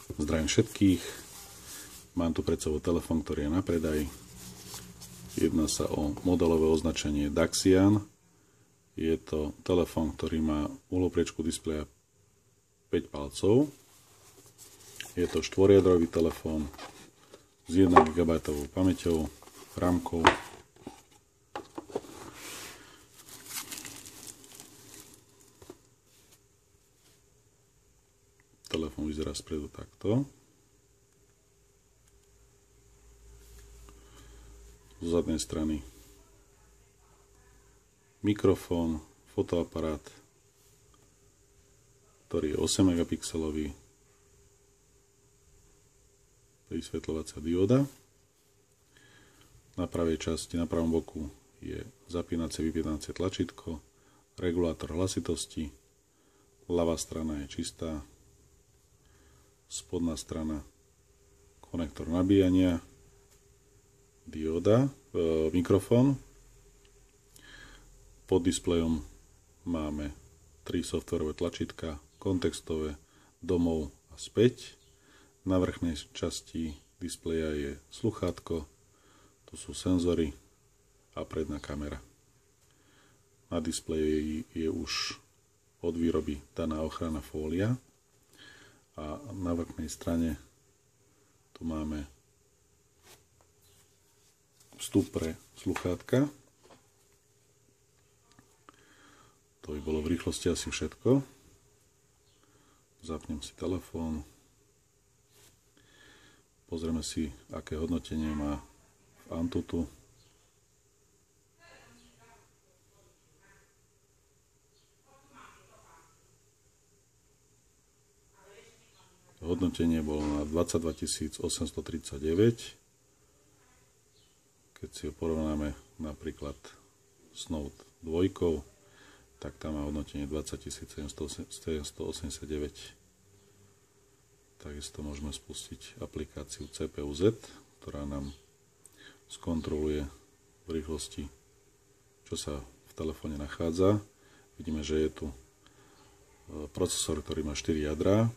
Zdravím všetkých. Mám tu pred sebou telefón, ktorý je na predaj. Jedná sa o modelové označenie Daxian. Je to telefón, ktorý má uhlopriečku displeja 5 palcov. Je to štvorjadrový telefón s 1 GB pamäťou, rámkou. Telefón vyzerá spredu takto. Z zadnej strany mikrofón, fotoaparát, ktorý je 8 megapixelový, vysvetľovacia dióda. Na pravej časti, na pravom boku je zapínacie, vypínacie tlačítko, regulátor hlasitosti, ľavá strana je čistá, spodná strana konektor nabíjania, dióda, mikrofón. Pod displejom máme 3 softverové tlačítka, kontextové, domov a späť. Na vrchnej časti displeja je sluchátko, tu sú senzory a predná kamera. Na displeji je už od výroby daná ochranná fólia. A na vrchnej strane tu máme vstup pre sluchátka. To by bolo v rýchlosti asi všetko. Zapnem si telefón. Pozrieme si, aké hodnotenie má v Antutu. Hodnotenie bolo na 22 839. Keď si ho porovnáme napríklad s Note 2, tak tam má hodnotenie 20 789. Takisto môžeme spustiť aplikáciu CPU-Z, ktorá nám skontroluje v rýchlosti, čo sa v telefóne nachádza. Vidíme, že je tu procesor, ktorý má 4 jadrá.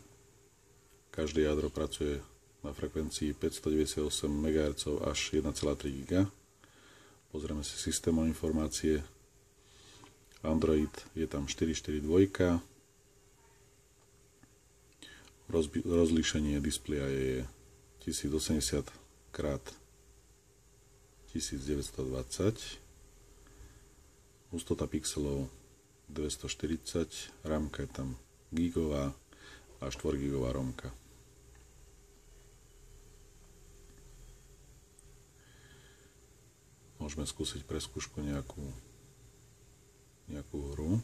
Každé jadro pracuje na frekvencii 598 MHz až 1,3 GHz. Pozrieme si systémové informácie. Android je tam 442. Rozlíšenie displeja je 1080 x 1920. Hustota pixelov 240. Rámka je tam gigová a 4 gigová romka. Môžeme skúsiť pre skúšku nejakú hru.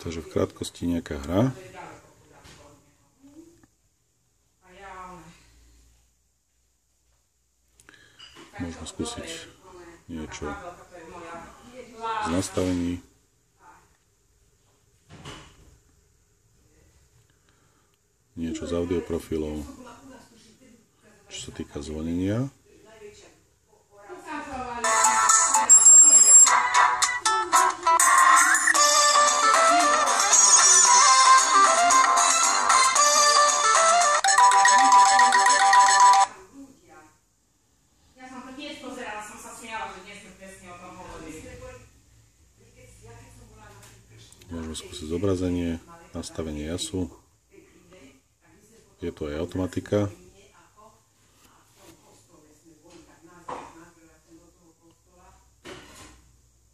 Takže v krátkosti nejaká hra. Môžeme skúsiť niečo z nastavení. Niečo z audioprofilov, čo sa týka zvonenia. Môžeme skúsiť zobrazenie, nastavenie jasu. Je to aj automatika.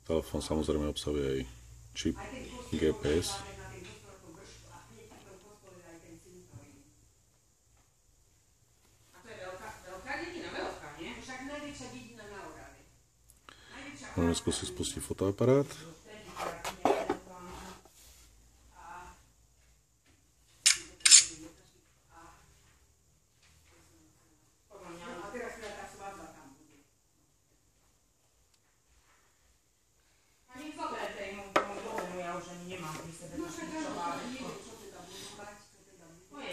Telefón samozrejme obsahuje aj čip GPS. Môžeme skúsiť spustiť fotoaparát.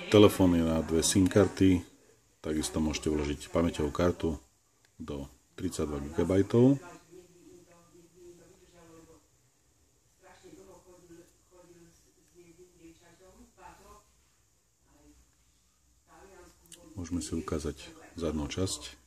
Telefón je na 2 SIM karty, takisto môžete vložiť pamäťovú kartu do 32 GB. Môžeme si ukázať zadnú časť.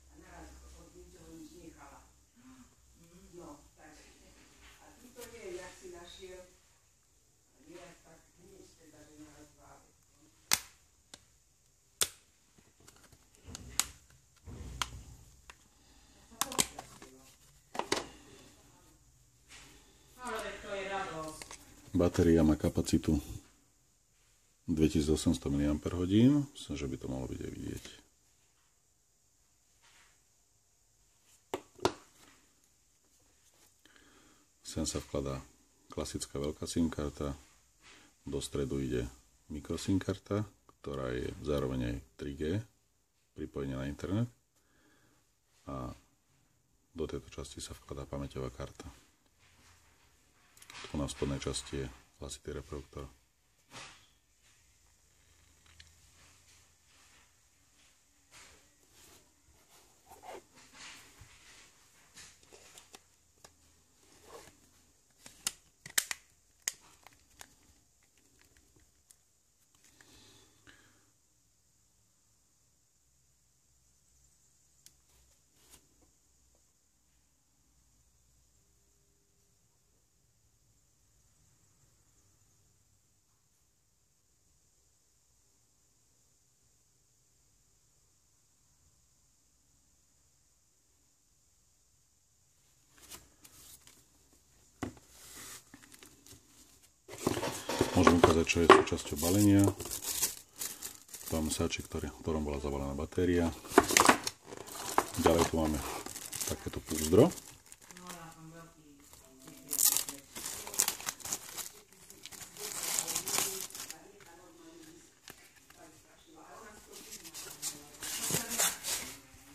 Batéria má kapacitu 2800 mAh, myslím, že by to malo byť aj vidieť. Sem sa vkladá klasická veľká SIM karta, do stredu ide micro SIM karta, ktorá je zároveň aj 3G, pripojenie na internet, a do tejto časti sa vkladá pamäťová karta. Tu na spodnej časti je hlasitý reproduktor. Môžem ukázať, čo je súčasťou balenia. Tu máme sáčik, ktorom bola zabalená batéria. Ďalej tu máme takéto púzdro.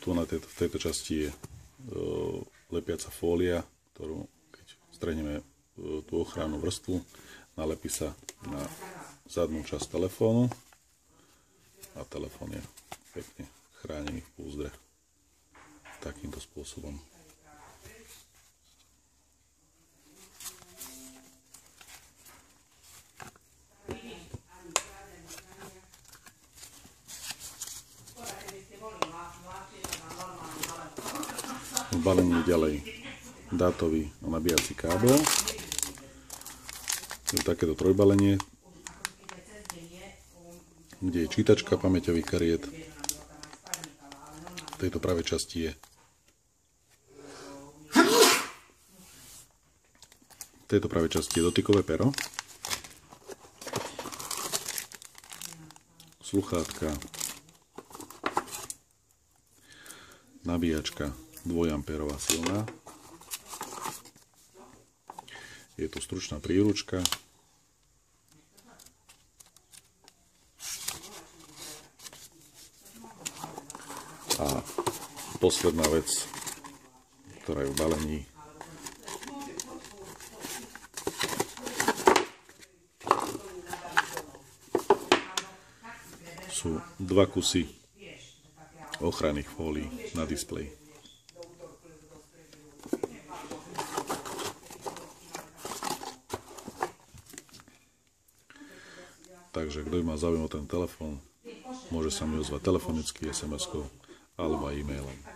Tu v tejto časti je lepiaca fólia, ktorú keď strhneme tú ochrannú vrstvu, nalepí sa na zadnú časť telefónu a telefón je pekne chránený v púzdre takýmto spôsobom. V balení ďalej dátový nabíjací kábel. Je takéto trojbalenie, kde je čítačka pamäťových kariet. V tejto pravej časti je dotykové pero, sluchátka, nabíjačka 2 A silná. Je tu stručná príručka, A posledná vec, ktorá je v balení, sú 2 kusy ochranných fólií na displeji. Takže kto má záujem o ten telefón, môže sa mi ozvať telefonicky, SMS-kou alebo aj e-mailom.